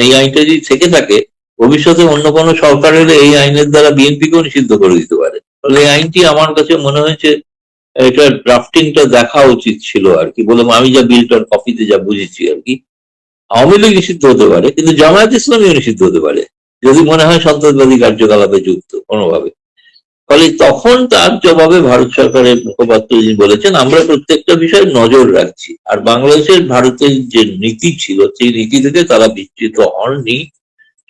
এই আইনটা যদি থেকে থাকে, ভবিষ্যতে অন্য কোনো সরকারের এই আইনের দ্বারা বিএনপিকেও নিষিদ্ধ করে দিতে পারে। ফলে এই আইনটি আমার কাছে মনে হয়েছে এটা ড্রাফটিংটা দেখা উচিত ছিল আর কি, বলে আমি যা বিলটার কপিতে যা বুঝেছি আর কি। আওয়ামী লীগ নিষিদ্ধ হতে পারে, কিন্তু জামায়াত ইসলামীও নিষিদ্ধ হতে পারে যদি মনে হয় সন্ত্রাসবাদী কার্যকলাপে যুক্ত কোনোভাবে। ফলে তখন তার জবাবে ভারত সরকারের মুখপাত্র যিনি বলেছেন, আমরা প্রত্যেকটা বিষয়ে নজর রাখছি। আর বাংলাদেশের ভারতের যে নীতি ছিল সেই নীতি থেকে তারা বিচ্যুত হননি,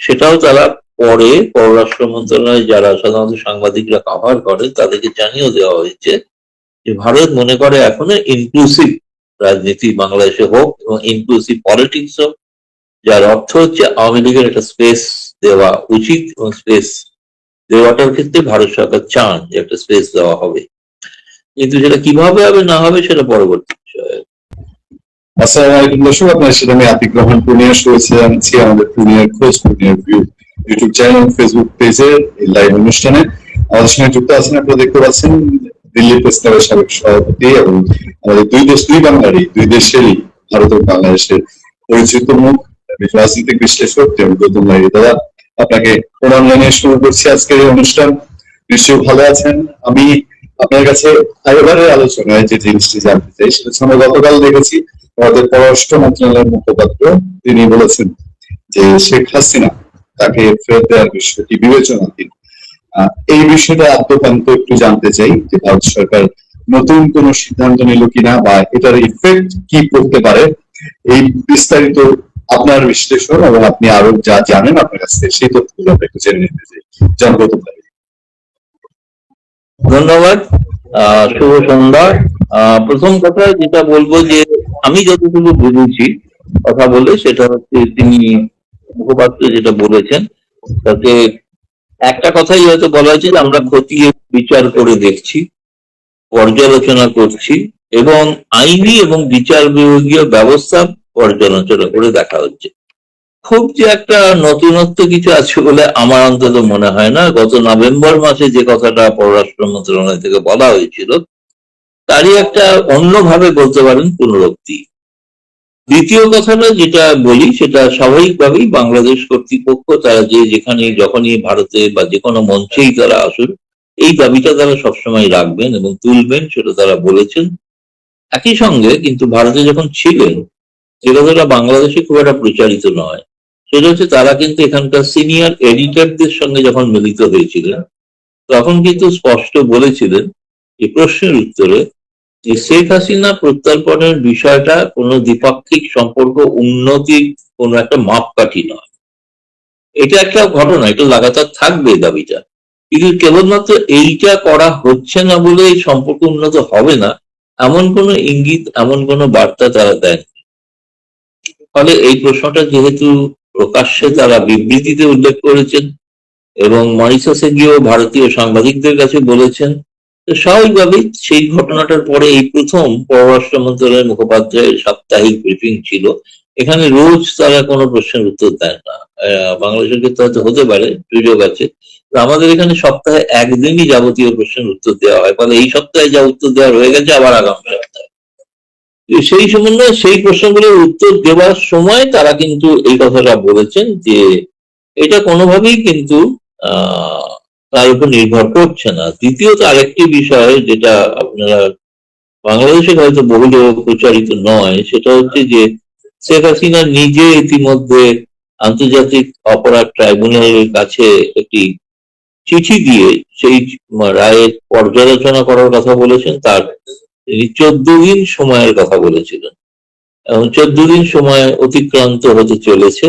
সেটাও তারা পরে পররাষ্ট্র মন্ত্রণালয়ে যারা সাধারণত সাংবাদিকরা কভার করে তাদেরকে জানিয়ে দেওয়া হয়েছে যে ভারত মনে করে এখনো ইনক্লুসিভ রাজনীতি বাংলাদেশে হোক এবং ইনক্লুসিভ পলিটিক্স হোক, যার অর্থ হচ্ছে আওয়ামী লীগের একটা স্পেস দেওয়া উচিত, এবং স্পেস দেওয়াটার ক্ষেত্রে ভারত সরকার চান যে একটা স্পেস দেওয়া হবে, কিন্তু সেটা কিভাবে হবে না হবে সেটা পরবর্তী বিষয়। আসসালামু আলাইকুম দর্শক, আপনার সাথে আমি আতিক রহমান পূর্ণিয়া শুভেচ্ছা জানাচ্ছি আমাদের পূর্ণিয়ার খোঁজ পূর্ণিয়ার ভিউ ইউটিউব চ্যানেল ফেসবুক পেজের এই লাইভ অনুষ্ঠানে। আমাদের সঙ্গে যুক্ত আছেন, আপনারা দেখতে পাচ্ছেন দিল্লি প্রেস ক্লাবের সাবেক সভাপতি এবং আমাদের দুই দেশ দুই বাঙালি, দুই দেশেরই ভারত ও বাংলাদেশের পরিচিত মুখ রাজনৈতিক বিশ্লেষক গৌতম লাহিড়ী। দাদা, আপনাকে প্রণাম জানিয়ে শুরু করছি আজকের এই অনুষ্ঠান। নিশ্চয়ই ভালো আছেন। আমি আপনার কাছে এবারের আলোচনায় যে জিনিসটি জানতে চাই সেটা আমরা গতকাল দেখেছি আমাদের পররাষ্ট্র মন্ত্রণালয়ের মুখপাত্র তিনি বলেছেন যে শেখ হাসিনা তাকে ফেরত দেওয়ার বিষয়টি বিবেচনাধীন। এই বিষয়টা আদ্যপান্ত একটু জানতে চাই যে ভারত সরকার নতুন কোন সিদ্ধান্ত নিল কিনা বা এটার ইফেক্ট কি করতে পারে, এই বিস্তারিত আপনার বিশ্লেষণ এবং আপনি আরো যা জানেন আপনার কাছ থেকে সেই তথ্যগুলো আমরা একটু জেনে নিতে চাই। জানবো তো। ধন্যবাদ, শুভ সন্ধ্যা। প্রথম কথা যেটা বলবো যে আমি যতটুকু বুঝেছি কথা বলে, সেটা হচ্ছে তিনি মুখপাত্র যেটা বলেছেন তাতে একটা কথাই হয়তো বলা হয়েছে যে আমরা খতিয়ে বিচার করে দেখছি, পর্যালোচনা করছি এবং আইনি এবং বিচার বিভাগীয় ব্যবস্থা পর্যালোচনা করে দেখা হচ্ছে। খুব যে একটা নতুনত্ব কিছু আছে বলে আমার অন্তত মনে হয় না। গত নভেম্বর মাসে যে কথাটা পররাষ্ট্র মন্ত্রণালয় থেকে বলা হয়েছিল তারই একটা অন্যভাবে বলতে পারেন পুনরুক্তি। দ্বিতীয় কথাটা যেটা বলি সেটা স্বাভাবিকভাবেই বাংলাদেশ কর্তৃপক্ষ তারা যে যেখানে যখনই ভারতে বা যে কোনো মঞ্চেই তারা আসুন এই দাবিটা তারা সবসময় রাখবেন এবং তুলবেন, সেটা তারা বলেছেন। একই সঙ্গে কিন্তু ভারতে যখন ছিলেন সেটা তারা বাংলাদেশে খুব একটা প্রচারিত নয়, সেটা হচ্ছে তারা কিন্তু এখানকার সিনিয়র এডিটরদের সঙ্গে যখন মিলিত হয়েছিলেন তখন কিন্তু স্পষ্ট বলেছিলেন যে প্রশ্নের উত্তরে যে শেখ হাসিনা প্রত্যর্পণের বিষয়টা কোনো দ্বিপাক্ষিক সম্পর্ক উন্নতির কোনো একটা মাপকাঠি নয়। এটা একটা ঘটনা, এটা লাগাতার থাকবে দাবিটা, কিন্তু কেবলমাত্র এইটা করা হচ্ছে না বলে এই সম্পর্ক উন্নত হবে না এমন কোনো ইঙ্গিত, এমন কোনো বার্তা তারা দেন। ফলে এই প্রশ্নটা যেহেতু প্রকাশ্যে তারা বিবৃতিতে উল্লেখ করেছেন এবং মরিশাসে গিয়েও ভারতীয় সাংবাদিকদের কাছে বলেছেন, তো স্বাভাবিকভাবেই সেই ঘটনাটার পরে এই প্রথম পররাষ্ট্র মন্ত্রণালয়ের মুখপাত্রের সাপ্তাহিক ব্রিফিং ছিল। এখানে রোজ তারা কোনো প্রশ্নের উত্তর দেন না। বাংলাদেশের ক্ষেত্রে হয়তো হতে পারে, সুযোগ আছে, আমাদের এখানে সপ্তাহে একদিনই যাবতীয় প্রশ্নের উত্তর দেওয়া হয়। ফলে এই সপ্তাহে যা উত্তর দেওয়া হয়ে গেছে আবার আগামী সপ্তাহে সেই সমন্বয়ে সেই প্রশ্নগুলোর উত্তর দেওয়ার সময় তারা কিন্তু এই কথাটা বলেছেন যে এটা কোনোভাবেই কিন্তু তার উপর নির্ভর করছে না। দ্বিতীয়ত আরেকটি বিষয় যেটা আপনারা বাংলাদেশে হয়তো বহুল প্রচারিত নয়, সেটা হচ্ছে যে শেখ হাসিনা নিজে ইতিমধ্যে আন্তর্জাতিক অপরাধ ট্রাইব্যুনালের কাছে একটি চিঠি দিয়ে সেই রায়ের পর্যালোচনা করার কথা বলেছেন। তার তিনি 14 দিন সময়ের কথা বলেছিলেন এবং 14 দিন সময় অতিক্রান্ত হতে চলেছে।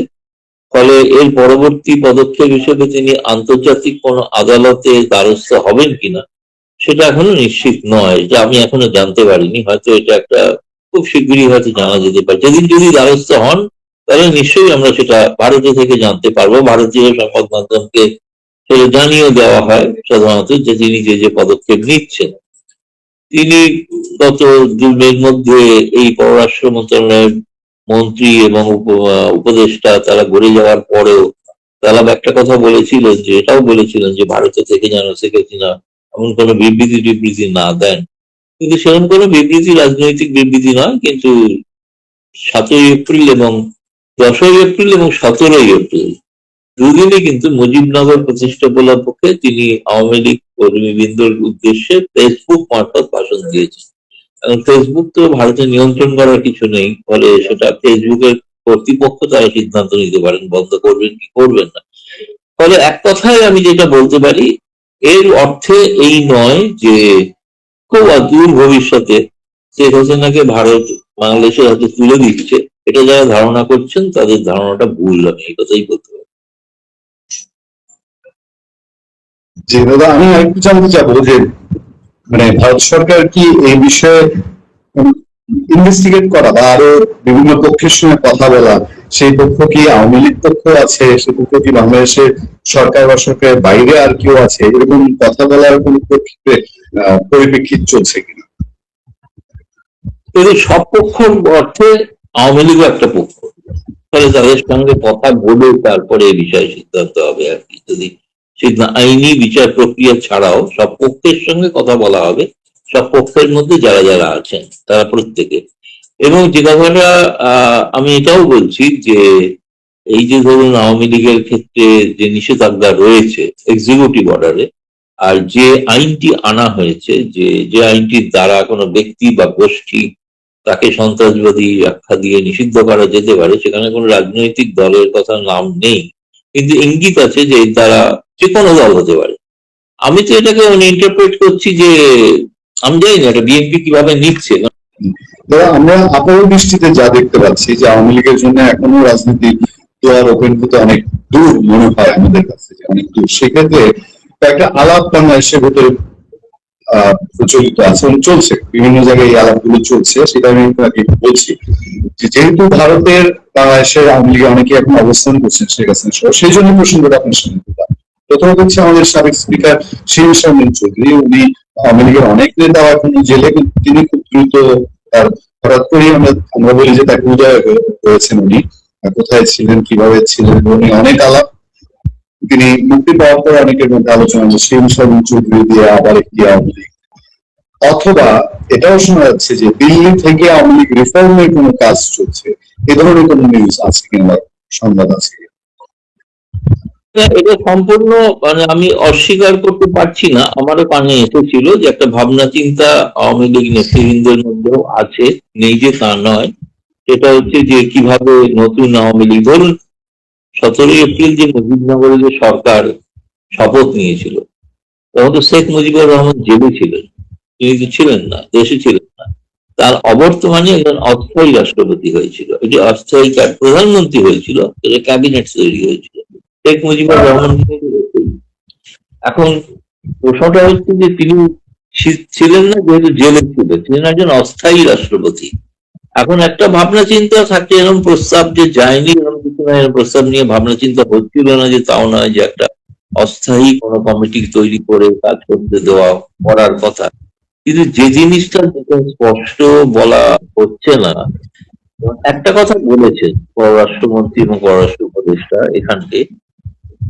ফলে এর পরবর্তী পদক্ষেপ হিসেবে তিনি আন্তর্জাতিক কোন আদালতে দ্বারস্থ হবেন কিনা সেটা এখনো নিশ্চিত নয়, যে আমি এখনো জানতে পারিনি। হয়তো এটা একটা খুব শীঘ্রই হয়তো জানা যেতে পারে। যেদিন যদি দ্বারস্থ হন তাহলে নিশ্চয়ই আমরা সেটা ভারত থেকে জানতে পারবো। ভারতীয় সংবাদ মাধ্যমকে সেটা জানিয়ে দেওয়া হয় সাধারণত যে তিনি যে যে পদক্ষেপ নিচ্ছেন। তিনি গত জুনের মধ্যে এই পররাষ্ট্র মন্ত্রণালয়ের মন্ত্রী এবং উপদেষ্টা তারা গড়ে যাওয়ার পরেও তারা একটা কথা বলেছিলেন, যে এটাও বলেছিলেন যে ভারত থেকে যেন শেখ হাসিনা এমন কোনো বিবৃতি না দেন। কিন্তু সেরকম কোনো বিবৃতি রাজনৈতিক বিবৃতি নয়, কিন্তু 7ই এপ্রিল এবং 10ই এপ্রিল এবং 17ই এপ্রিল দুদিনই কিন্তু মুজিবনগর প্রতিষ্ঠা উপলক্ষে তিনি আওয়ামী লীগ কর্মীবৃন্দর উদ্দেশ্যে ফেসবুক মারফত ভাষণ দিয়েছেন। এবং ফেসবুক তো ভারতে নিয়ন্ত্রণ করার কিছু নেই, ফলে সেটা ফেসবুকের কর্তৃপক্ষ তারা সিদ্ধান্ত নিতে পারেন বন্ধ করবেন কি করবেন না। ফলে এক কথায় আমি যেটা বলতে পারি, এর অর্থে এই নয় যে খুব অদূর ভবিষ্যতে শেখ হাসিনাকে ভারত বাংলাদেশের হাতে তুলে দিচ্ছে, এটা যারা ধারণা করছেন তাদের ধারণাটা ভুল। আমি এই কথাই বলতে পারি। জি দাদা, আমি আরেকটু জানতে চাবো যে মানে ভারত সরকার কি এই বিষয়ে ইনভেস্টিগেট করা বা আরো বিভিন্ন পক্ষের সঙ্গে কথা বলা, সেই পক্ষ কি আওয়ামী লীগ পক্ষ আছে, সেই পক্ষ কি বাংলাদেশের সরকার বা সরকারের বাইরে আর কেউ আছে, এরকম কথা বলার কোন পরিপ্রেক্ষিত চলছে কিনা? যদি সব পক্ষর অর্থে আওয়ামী লীগও একটা পক্ষ, ফলে তাদের সঙ্গে কথা বলে তারপরে এই বিষয়ে সিদ্ধান্ত হবে আর কি। যদি আইনি বিচার প্রক্রিয়া ছাড়াও সব পক্ষের সঙ্গে কথা বলা হবে, সব পক্ষের মধ্যে যারা যারা আছেন তারা প্রত্যেকে। এবং যে কথাটা আমি এটাও বলছি যে এই যে ধরুন আওয়ামী লীগের ক্ষেত্রে যে নিষেধাজ্ঞা রয়েছে এক্সিকিউটিভ অর্ডারে, আর যে আইনটি আনা হয়েছে, যে আইনটির দ্বারা কোনো ব্যক্তি বা গোষ্ঠী তাকে সন্ত্রাসবাদী আখ্যা দিয়ে নিষিদ্ধ করা যেতে পারে, সেখানে কোনো রাজনৈতিক দলের কথা নাম নেই, কিন্তু ইঙ্গিত আছে যে এর দ্বারা যে কোনো দল হতে পারে। আমি তো এটাকে ইন্টারপ্রেট করছি যে আমি জানি না এটা বিএনপি কিভাবে নিচ্ছে। দাদা, আমরা আপাত দৃষ্টিতে যা দেখতে পাচ্ছি যে আওয়ামী লীগের জন্য এখনো রাজনীতি দুয়ার ওপেন হতে অনেক দূর মনে হয় আমাদের কাছে, যে অনেক দূর। সেক্ষেত্রে একটা আলাপ বাংলাদেশের ভেতরে প্রচলিত আছে এবং চলছে, বিভিন্ন জায়গায় এই আলাপগুলো চলছে। সেটা আমি আপনাকে বলছি যে যেহেতু ভারতের বাংলাদেশের আওয়ামী লীগে অনেকে এখন অবস্থান করছেন শেখ হাসিনা সহ, সেই জন্য প্রসঙ্গটা আপনার সঙ্গে তুললাম। প্রথমত হচ্ছে আমাদের সাবেক স্পিকার শিরিন শারমিন চৌধুরী, উনি আওয়ামী লীগের অনেক নেতা এখনো জেলে, কিন্তু তিনি খুব দ্রুত তার হঠাৎ করেই আমরা বলি যে তাকে উদয় হয়েছেন। উনি কোথায় ছিলেন, কিভাবে ছিলেন, উনি অনেক আলাপ। তিনি মুক্তি পাওয়ার পর অনেকের মধ্যে আলোচনা যে শিরিন শারমিন চৌধুরী দিয়ে আবার একটি আওয়ামী লীগ, অথবা এটাও শোনা যাচ্ছে যে দিল্লি থেকে আওয়ামী লীগ রিফর্মের কোনো কাজ চলছে। এ ধরনের কোনো নিউজ আছে কিংবা সংবাদ আছে কিনা? এটা সম্পূর্ণ মানে আমি অস্বীকার করতে পারছি না, আমারও কানে এসেছিল যে একটা ভাবনা চিন্তা আওয়ামী লীগ নেতৃবৃন্দের মধ্যেও আছে, নেই যে তা নয়। সেটা হচ্ছে যে কিভাবে নতুন আওয়ামী লীগ, ধরুন 17ই এপ্রিল যে মুজিবনগরে যে সরকার শপথ নিয়েছিল, তখন তো শেখ মুজিবুর রহমান জেলে ছিলেন, তিনি তো ছিলেন না, দেশে ছিলেন না। তার অবর্তমানে একজন অস্থায়ী রাষ্ট্রপতি হয়েছিল, এটি অস্থায়ী প্রধানমন্ত্রী হয়েছিল, এটা ক্যাবিনেট তৈরি হয়েছিল শেখ মুজিবুর রহমান। এখন প্রশ্নটা হচ্ছে যে তিনি ছিলেন না যেহেতু জেলে ছিলেন, তিনি একজন অস্থায়ী রাষ্ট্রপতি। এখন একটা ভাবনা চিন্তা থাকে, এরকম প্রস্তাব যে যায়নি এরকম কিছু না, এরকম প্রস্তাব নিয়ে ভাবনা চিন্তা হচ্ছিল না, যে তাও নয় যে একটা অস্থায়ী কোনো কমিটি তৈরি করে কাজ করতে দেওয়া করার কথা। কিন্তু যে জিনিসটা স্পষ্ট বলা হচ্ছে না, একটা কথা বলেছেন পররাষ্ট্রমন্ত্রী এবং পররাষ্ট্র উপদেষ্টা এখানকে,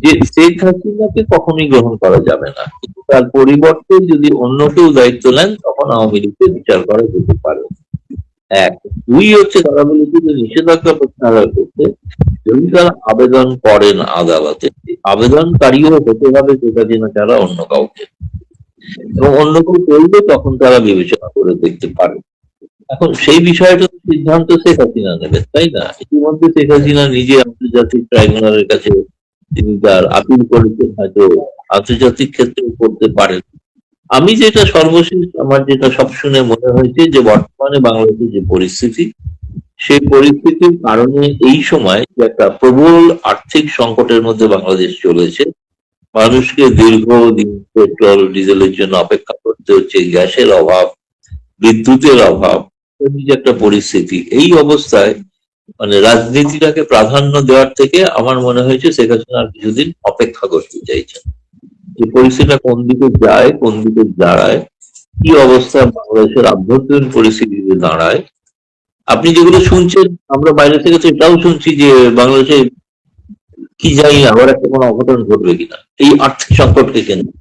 যে শেখ হাসিনাকে কখনোই গ্রহণ করা যাবে না, কিন্তু তার পরিবর্তে যদি অন্য কেউ দায়িত্ব নেন তখন আওয়ামী লীগকে বিচার করা যেতে পারে। এক, দুই হচ্ছে তারা বলেছে যে নিষেধাজ্ঞা প্রত্যাহার করতে যদি তারা আবেদন করেন আদালতে, আবেদনকারীও হতে হবে শেখ হাসিনা ছাড়া অন্য কাউকে, এবং অন্য কেউ করলে তখন তারা বিবেচনা করে দেখতে পারে। এখন সেই বিষয়টা সিদ্ধান্ত শেখ হাসিনা নেবেন, তাই না? ইতিমধ্যে শেখ হাসিনা নিজে আন্তর্জাতিক ট্রাইব্যুনালের কাছে তিনি তার আপিল করেছেন, হয়তো আন্তর্জাতিক ক্ষেত্রে করতে পারেন। আমি যেটা সর্বশেষ আমার যেটা সব শুনে মনে হয়েছে যে বর্তমানে বাংলাদেশের যে পরিস্থিতি, সেই পরিস্থিতির কারণে এই সময় যে একটা প্রবল আর্থিক সংকটের মধ্যে বাংলাদেশ চলেছে, মানুষকে দীর্ঘদিন পেট্রোল ডিজেলের জন্য অপেক্ষা করতে হচ্ছে, গ্যাসের অভাব, বিদ্যুতের অভাব, এই যে একটা পরিস্থিতি, এই অবস্থায় মানে রাজনীতিটাকে প্রাধান্য দেওয়ার থেকে আমার মনে হয়েছে শেখ হাসিনা আর কিছুদিন অপেক্ষা করতে চাইছেন, যে পরিস্থিতিটা কোন দিকে যায়, কোন দিকে দাঁড়ায়, কি অবস্থা বাংলাদেশের আভ্যন্তরীণ পরিস্থিতিতে দাঁড়ায়। আপনি যেগুলো শুনছেন, আমরা বাইরে থেকে তো এটাও শুনছি যে বাংলাদেশে কি জানি না আবার একটা কোনো অঘটন ঘটবে কিনা এই আর্থিক সংকটকে কেন্দ্র,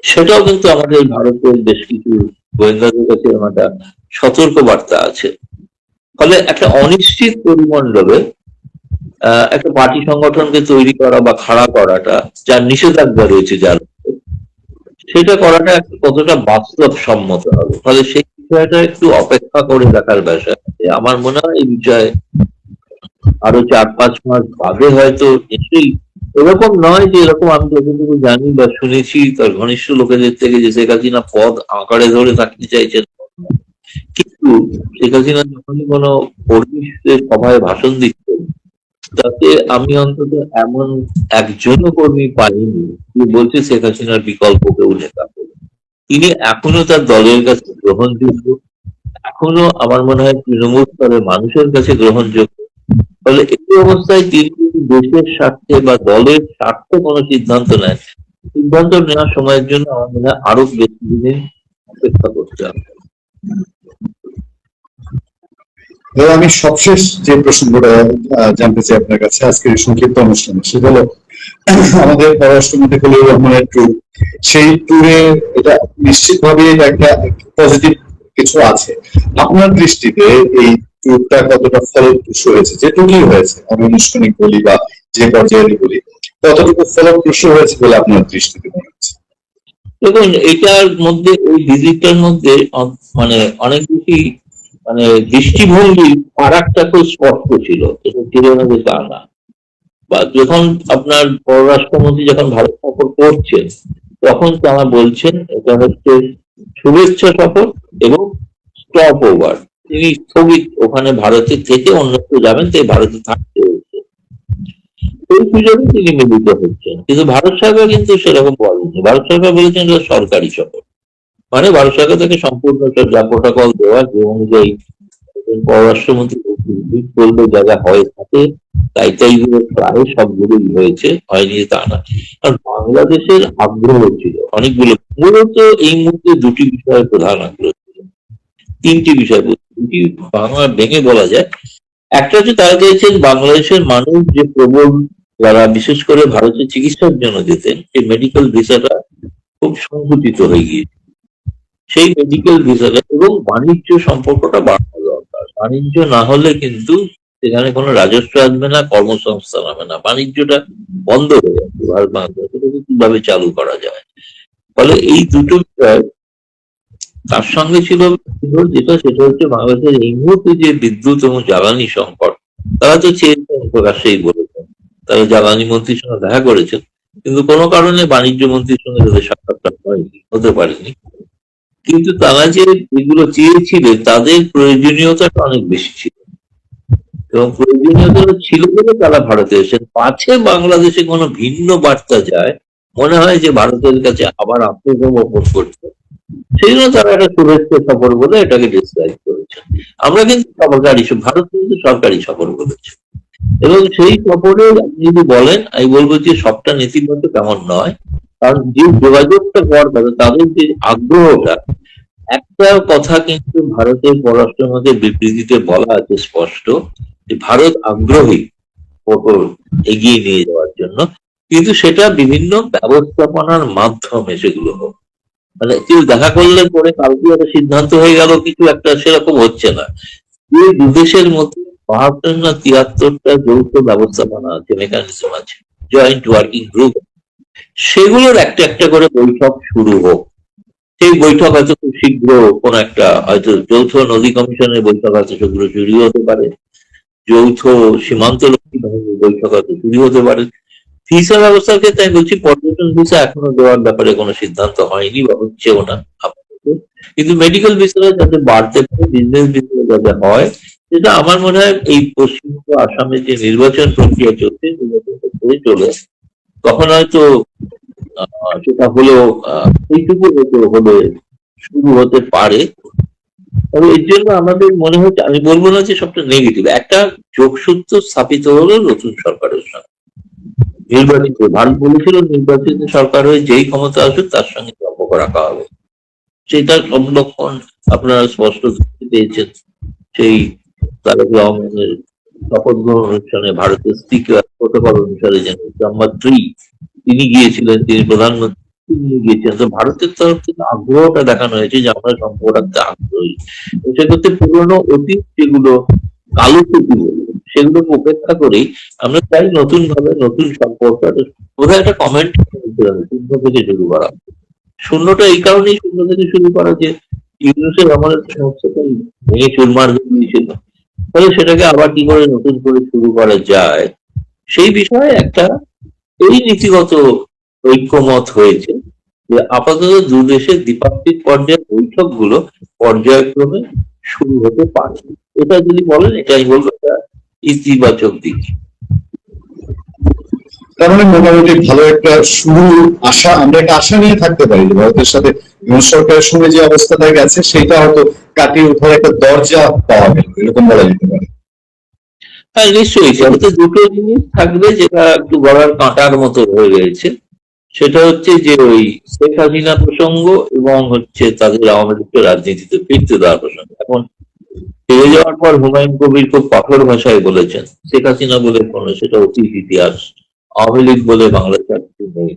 সেটাও কিন্তু আমাদের ভারতের বেশ কিছু গোয়েন্দাদের কাছে একটা সতর্ক বার্তা আছে। ফলে একটা অনিশ্চিত পরিমণ্ডলে একটা পার্টি সংগঠনকে তৈরি করা বা খাড়া করাটা, যার নিষেধাজ্ঞা রয়েছে যার উপর, সেটা করাটা কতটা বাস্তবসম্মত হবে। ফলে সেই বিষয়টা একটু অপেক্ষা করে দেখার বিষয় আছে। আমার মনে হয় এই বিষয়ে আরো 4-5 মাস বাদে হয়তো নিশ্চয়ই, এরকম নয় যে এরকম আমি যতটুকু জানি বা শুনেছি তার ঘনিষ্ঠ লোকেদের থেকে, যে শেখ হাসিনা পদ আঁকড়ে ধরে থাকতে চাইছেন। কিন্তু শেখ হাসিনা যখনই কোনো কর্মীদের সভায় ভাষণ দিচ্ছেন, তাতে আমি অন্তত এমন একজনও কর্মী পাইনি যে বলছে শেখ হাসিনার বিকল্প কেউ নেতা হবে। তিনি এখনো তার দলের কাছে গ্রহণযোগ্য, এখনো আমার মনে হয় তৃণমূল স্তরের মানুষের কাছে গ্রহণযোগ্য। ফলে এই অবস্থায় তিনি যদি দেশের স্বার্থে বা দলের স্বার্থে কোনো সিদ্ধান্ত নেন, সিদ্ধান্ত নেওয়ার সময়ের জন্য আমার মনে হয় আরো বেশি দিন অপেক্ষা করতে হবে। আমি সবশেষ যে প্রসঙ্গটা জানতে চাই আপনার কাছে আজকের এই সংক্ষিপ্ত অনুষ্ঠানে, সেটা হলো আমাদের পররাষ্ট্রমন্ত্রী খলিলুর রহমানের ট্যুর। সেই ট্যুরে এটা নিশ্চিতভাবে এটা একটা পজিটিভ কিছু আছে। আপনার দৃষ্টিতে এই ট্যুরটা কতটা ফলপ্রসূ হয়েছে, যেটুকুই হয়েছে, আমি আনুষ্ঠানিক বলি বা যে পর্যায়ে বলি, কতটুকু ফলপ্রসূ হয়েছে বলে আপনার দৃষ্টিতে মনে হচ্ছে? দেখুন, এটার মধ্যে, এই ভিজিটটার মধ্যে মানে অনেক বেশি মানে দৃষ্টিভঙ্গির ফারাকটা খুব স্পষ্ট ছিল, এটা ছিল না যে তা না। বা যখন আপনার পররাষ্ট্রমন্ত্রী যখন ভারত সফর করছেন, তখন তারা বলছেন এটা হচ্ছে শুভেচ্ছা সফর এবং স্টপ ওভার। তিনি স্থগিত, ওখানে ভারতে থেকে অন্যত্র যাবেন, তাই ভারতে থাকতে হচ্ছে। এই সুযোগে তিনি মিলিত হচ্ছেন, কিন্তু ভারত সরকার কিন্তু সেরকম বলেনি। ভারত সরকার বলেছেন এটা সরকারি সফর, মানে ভারত সরকার থেকে সম্পূর্ণ যা প্রোটোকল দেওয়া, যে অনুযায়ী পররাষ্ট্রমন্ত্রী বললে জায়গা হয় থাকে, তাই প্রায় সবগুলোই হয়েছে, হয়নি তা না। আর বাংলাদেশের আগ্রহ ছিল অনেকগুলো, মূলত এই মুহূর্তে দুটি বিষয়ের প্রধান আগ্রহ ছিল, তিনটি বিষয়, দুটি বাংলা ভেঙে বলা যায়। একটা হচ্ছে তারা চাইছেন বাংলাদেশের মানুষ যে প্রবল, যারা বিশেষ করে ভারতে চিকিৎসার জন্য যেতেন, এই মেডিকেল ভিসাটা খুব সংকুচিত হয়ে গিয়েছে। সেই মেডিকেল ভিসাটা এবং বাণিজ্য সম্পর্কটা বাড়ানো দরকার। বাণিজ্য না হলে কিন্তু সেখানে কোনো রাজস্ব আসবে না, কর্মসংস্থান হবে না, বাণিজ্যটা বন্ধ হয়ে যাচ্ছে। ভারত বাংলাদেশকে কিভাবে চালু করা যায়। ফলে এই দুটো বিষয়, তার সঙ্গে ছিল যেটা, সেটা হচ্ছে বাংলাদেশের এই মুহূর্তে যে বিদ্যুৎ এবং জ্বালানি সংকট। তারা তো চেয়েছেন, প্রকাশ্যেই বলেছেন, তারা জ্বালানি মন্ত্রীর সঙ্গে দেখা করেছেন, কিন্তু কোনো কারণে বাণিজ্য মন্ত্রীর সঙ্গে তাদের সাক্ষাৎকার হয়নি, হতে পারেনি। কিন্তু তারা যে এগুলো চেয়েছিলেন, তাদের প্রয়োজনীয়তাটা অনেক বেশি ছিল, এবং প্রয়োজনীয়তা ছিল বলে তারা ভারতে এসেছেন। পাছে বাংলাদেশে কোনো ভিন্ন বার্তা যায়, মনে হয় যে ভারতের কাছে আবার আত্মসমর্পণ করছে, সেই জন্য তারা একটা শুভেচ্ছা সফর বলে এটাকে ডিসক্রাইব করেছেন। আমরা কিন্তু সরকারি, ভারত কিন্তু সরকারি সফর বলেছে। এবং সেই সফরে আপনি যদি বলেন, আমি বলবো যে সবটা নীতিগত তেমন নয়, কারণ যে যোগাযোগটা করার কথা, তাদের যে আগ্রহটা, একটা কথা কিন্তু ভারতের পররাষ্ট্রমন্ত্রীর বিবৃতিতে বলা আছে স্পষ্ট, যে ভারত আগ্রহী ওপর এগিয়ে নিয়ে যাওয়ার জন্য, কিন্তু সেটা বিভিন্ন ব্যবস্থাপনার মাধ্যমে সেগুলো হোক। মানে কেউ দেখা করলেন পরে কালকে একটা সিদ্ধান্ত হয়ে গেল কিছু একটা, সেরকম হচ্ছে না। এই দুদেশের মধ্যে 72 না 73টা যৌথ ব্যবস্থাপনা আছে, মেকানিজম আছে, জয়েন্ট ওয়ার্কিং গ্রুপ, সেগুলোর একটা একটা করে বৈঠক শুরু হোক। সেই বৈঠক হয়তো খুব শীঘ্র কোন একটা, হয়তো যৌথ নদী কমিশনের বৈঠক হয়তো সেগুলো শুরু হতে পারে, যৌথ সীমান্তরক্ষী বাহিনীর বৈঠক হয়তো শুরু হতে পারে। ভিসা ব্যবস্থার ক্ষেত্রে আমি বলছি, পর্যটন ভিসা এখনো দেওয়ার ব্যাপারে কোনো সিদ্ধান্ত হয়নি বা হচ্ছেও না আপাতত। কিন্তু মেডিকেল ভিসা যাতে বাড়তে পারে, বিজনেস ভিসা যাতে হয়, সেটা আমার মনে হয় এই পশ্চিমবঙ্গ আসামের যে নির্বাচন প্রক্রিয়া চলছে, নির্বাচন প্রক্রিয়া চলে, তখন হয়তো সেটা হলেও এইটুকু হতে হলে শুরু হতে পারে। তবে এর জন্য আমাদের মনে হচ্ছে, আমি বলবো না যে সবটা নেগেটিভ, একটা যোগসূত্র স্থাপিত হলো নতুন সরকারের সঙ্গে। নির্বাচিত, ভারত বলেছিল নির্বাচিত সরকার হয়ে যেই ক্ষমতা আসুক তার সঙ্গে সম্পর্ক রাখা হবে, সেটা সব লক্ষণ আপনারা স্পষ্ট দেখতে পেয়েছেন। সেই তারেক রহমানের শপথ গ্রহণ অনুষ্ঠানে ভারতের স্পিকার প্রোটোকল অনুসারে যেন নাম্বার 3 তিনি গিয়েছিলেন, তিনি প্রধানমন্ত্রী তিনি গিয়েছিলেন। তো ভারতের তরফ থেকে আগ্রহটা দেখানো হয়েছে যে আমরা সম্পর্ক রাখতে আগ্রহী। সেক্ষেত্রে পুরোনো অতীত যেগুলো কালো স্মৃতি বলবো, সেগুলোকে উপেক্ষা করেই আমরা চাই নতুন ভাবে নতুন সম্পর্ক। বোধহয় একটা কমেন্ট শূন্য থেকে শুরু করা। শূন্যটা এই কারণেই শূন্য থেকে শুরু করা যে ইউনুসের আমলের সমস্যাটা ভেঙে চুরমার হয়ে গিয়েছিল, ফলে সেটাকে আবার কি করে নতুন করে শুরু করা যায় সেই বিষয়ে একটা এই নীতিগত ঐক্যমত হয়েছে যে আপাতত দুদেশের দ্বিপাক্ষিক পর্যায়ের বৈঠকগুলো পর্যায়ক্রমে শুরু হতে পারে। এটা যদি বলেন, এটাই বলবো একটা ইতিবাচক দিক। তার মানে মোটামুটি ভালো একটা শুরু আশা, আমরা একটা আশা নিয়ে থাকতে পারি যে ভারতের সাথে ইউনুস সরকারের সঙ্গে যে অবস্থাটা গেছে সেটা হয়তো কাটিয়ে ওঠার একটা দরজা পাওয়া গেল, এরকম বলা যেতে পারে। হ্যাঁ, নিশ্চয়ই। সেটাতে দুটো জিনিস থাকবে যেটা একটু গলার কাঁটার মতো হয়ে রয়েছে। সেটা হচ্ছে যে ওই শেখ হাসিনা প্রসঙ্গ এবং হচ্ছে তাদের আওয়ামী লীগকে রাজনীতিতে ফিরতে দেওয়ার প্রসঙ্গ। এখন ফিরে যাওয়ার পর হুমায়ুন কবির খুব কঠোর ভাষায় বলেছেন শেখ হাসিনা বলে কোনো সেটা অতীত ইতিহাস, আওয়ামী লীগ বলে বাংলাদেশ আর কিছু নেই।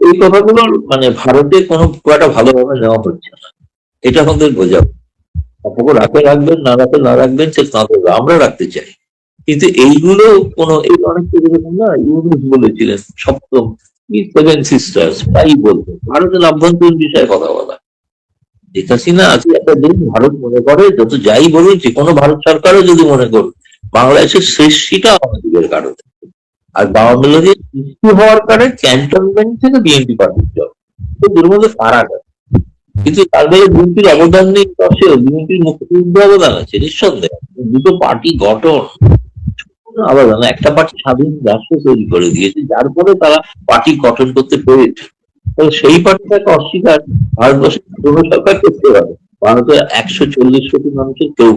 এই কথাগুলো মানে ভারতে কোনো খুব একটা ভালোভাবে নেওয়া হচ্ছে না, এটা আমাদের বোঝাবো। অপর রাখে রাখবেন, না রাখে না রাখবেন, সে তাঁদের, আমরা রাখতে চাই। কিন্তু এইগুলো কোনো এই অনেক এরকম না, ইউনুস বলেছিলেন সপ্তম কি সেভেন সিস্টার্স, তাই বলতো ভারতের আভ্যন্তরীণ বিষয়ে কথা বলা। শেখ হাসিনা আজকে একটা দিন ভারত মনে করে, যত যাই বলুন, যে কোনো ভারত সরকারও যদি মনে করুন বাংলাদেশের সৃষ্টিটা আওয়ামী লীগের কারণে, আর আওয়ামী লীগের সৃষ্টি হওয়ার কারণে ক্যান্টনমেন্ট থেকে বিএনপি পার্টির জব, তো দুর মধ্যে ফারাক আছে। কিন্তু তাদের বিএনপির অবদান নেই, পাশেও বিএনপির মুক্তিযুদ্ধ অবদান আছে নিঃসন্দেহে। দুটো পার্টি গঠন আলাদা না, একটা পার্টি স্বাধীন রাষ্ট্র তৈরি করে দিয়েছে যার ফলে তারা পার্টি গঠন করতে পেরেছে। তাহলে সেই পার্টিটাকে অস্বীকার ভারতবর্ষের কোনো সরকার করতে পারে? ভারতের 140 কোটি মানুষের কেউ